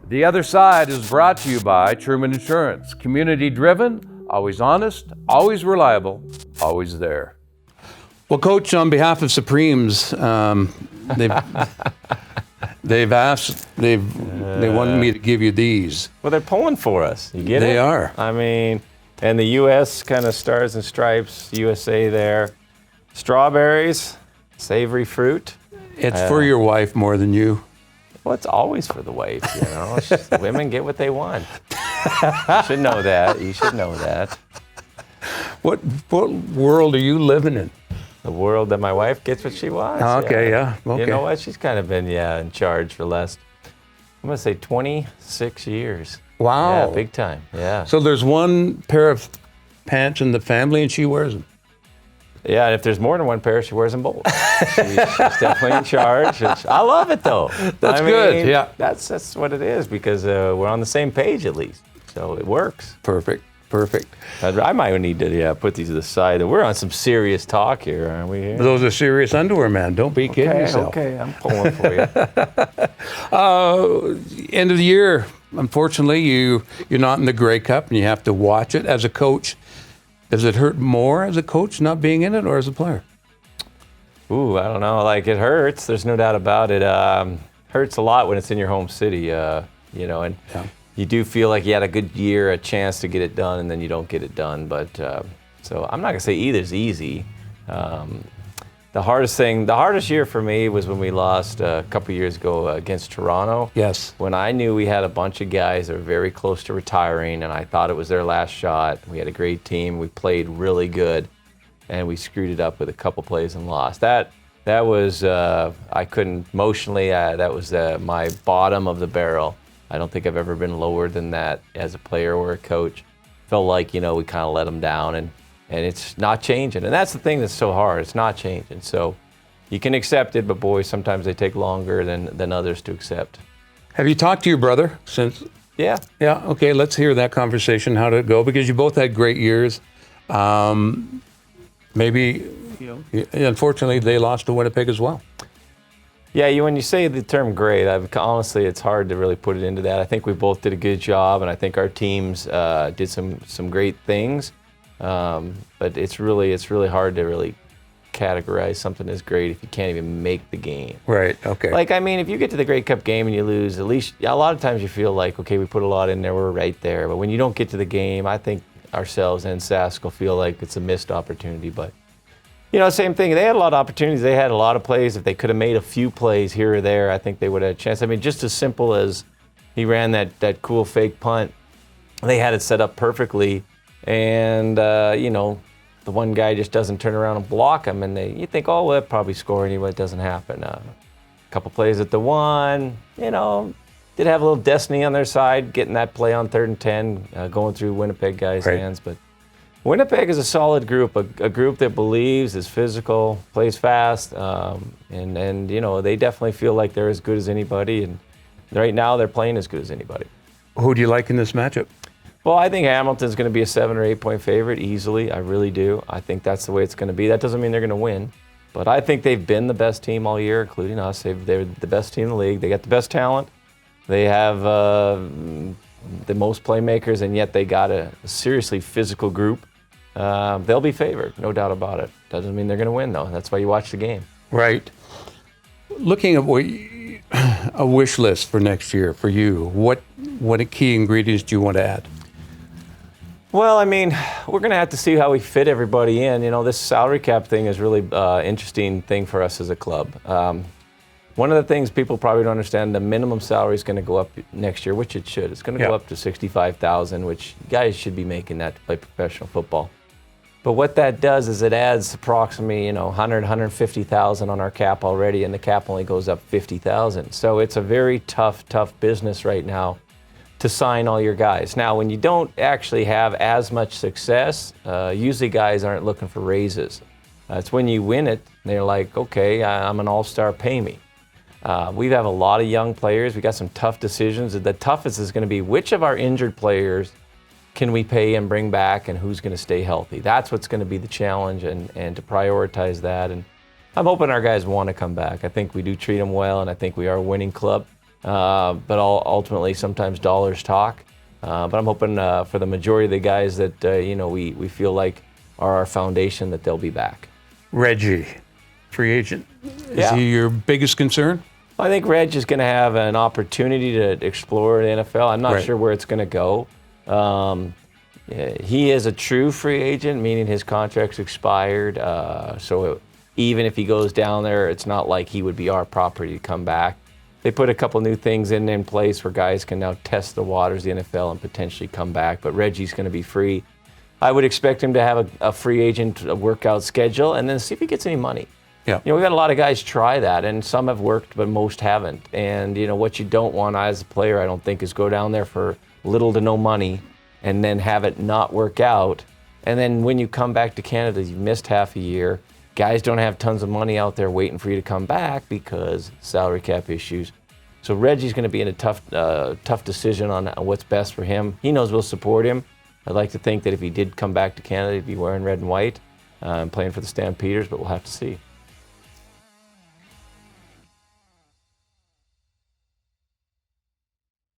The Other Side is brought to you by Truman Insurance. Community driven, always honest, always reliable, always there. Well, Coach, on behalf of Supremes, they wanted me to give you these. Well, they're pulling for us. You get it? They are. I mean, and the U.S. kind of stars and stripes, USA there. Strawberries, savory fruit. It's for your wife more than you. Well, it's always for the wife, you know. Women get what they want. You should know that. You should know that. What world are you living in? The world that my wife gets what she wants. Okay, yeah. Okay. You know what? She's kind of been, in charge for the last, I'm going to say 26 years. Wow. Yeah, big time. Yeah. So there's one pair of pants in the family and she wears them. Yeah, and if there's more than one pair, she wears them both. She's definitely in charge. I love it, though. That's good, yeah. That's what it is, because we're on the same page, at least. So it works. Perfect. I might need to put these to the side. We're on some serious talk here, aren't we? Here? Those are serious underwear, man. Don't be kidding yourself. Okay, I'm pulling for you. End of the year, unfortunately, you're not in the Grey Cup and you have to watch it. As a coach, does it hurt more as a coach not being in it or as a player? Ooh, I don't know. Like, it hurts. There's no doubt about it. Hurts a lot when it's in your home city, and you do feel like you had a good year, a chance to get it done, and then you don't get it done. But so I'm not gonna say either's easy. The hardest year for me was when we lost a couple years ago against Toronto. Yes. When I knew we had a bunch of guys that were very close to retiring, and I thought it was their last shot. We had a great team. We played really good, and we screwed it up with a couple plays and lost. That was I couldn't emotionally. That was my bottom of the barrel. I don't think I've ever been lower than that as a player or a coach. Felt like, we kind of let them down, and it's not changing. And that's the thing that's so hard. It's not changing. So you can accept it, but boy, sometimes they take longer than others to accept. Have you talked to your brother since? Yeah. Yeah, okay, let's hear that conversation. How did it go? Because you both had great years. Maybe, unfortunately, they lost to Winnipeg as well. Yeah, when you say the term great, honestly, it's hard to really put it into that. I think we both did a good job, and I think our teams did some great things. But it's really hard to really categorize something as great if you can't even make the game. Right, okay. Like, I mean, if you get to the Grey Cup game and you lose, at least a lot of times you feel like, okay, we put a lot in there, we're right there. But when you don't get to the game, I think ourselves and Sask will feel like it's a missed opportunity. But same thing. They had a lot of opportunities. They had a lot of plays. If they could have made a few plays here or there, I think they would have had a chance. I mean, just as simple as he ran that cool fake punt. They had it set up perfectly, and the one guy just doesn't turn around and block him, and you think, oh, well, they'll probably score anyway. It doesn't happen. A couple plays at the one, did have a little destiny on their side, getting that play on 3rd and 10, going through Winnipeg guys' hands, but. Winnipeg is a solid group, a group that believes, is physical, plays fast, and they definitely feel like they're as good as anybody, and right now they're playing as good as anybody. Who do you like in this matchup? Well, I think Hamilton's going to be a 7 or 8 point favorite easily. I really do. I think that's the way it's going to be. That doesn't mean they're going to win, but I think they've been the best team all year, including us. They're the best team in the league. They got the best talent. They have the most playmakers, and yet they got a seriously physical group. They'll be favored, no doubt about it. Doesn't mean they're going to win, though. That's why you watch the game. Right. Looking at a wish list for next year for you, what key ingredients do you want to add? Well, I mean, we're going to have to see how we fit everybody in. This salary cap thing is really interesting thing for us as a club. One of the things people probably don't understand, the minimum salary is going to go up next year, which it should. It's going to go up to $65,000, which guys should be making that to play professional football. But what that does is it adds approximately, $150,000 on our cap already, and the cap only goes up $50,000. So it's a very tough business right now to sign all your guys. Now, when you don't actually have as much success, usually guys aren't looking for raises. It's when you win it, they're like, okay, I'm an all-star, pay me. We have a lot of young players. We got some tough decisions. The toughest is going to be which of our injured players can we pay and bring back, and who's going to stay healthy. That's what's going to be the challenge, and to prioritize that. And I'm hoping our guys want to come back. I think we do treat them well, and I think we are a winning club. but ultimately sometimes dollars talk. But I'm hoping for the majority of the guys that we feel like are our foundation, that they'll be back. Reggie, free agent. Is he your biggest concern? I think Reg is going to have an opportunity to explore the NFL. I'm not sure where it's going to go. He is a true free agent, meaning his contract's expired. So even if he goes down there, it's not like he would be our property to come back. They put a couple new things in place where guys can now test the waters of the NFL and potentially come back. But Reggie's going to be free. I would expect him to have a free agent workout schedule and then see if he gets any money. Yeah. We've had a lot of guys try that, and some have worked, but most haven't. And, what you don't want as a player, I don't think, is go down there for little to no money and then have it not work out. And then when you come back to Canada, you've missed half a year. Guys don't have tons of money out there waiting for you to come back because salary cap issues. So Reggie's going to be in a tough decision on what's best for him. He knows we'll support him. I'd like to think that if he did come back to Canada, he'd be wearing red and white and playing for the Stampeders, but we'll have to see.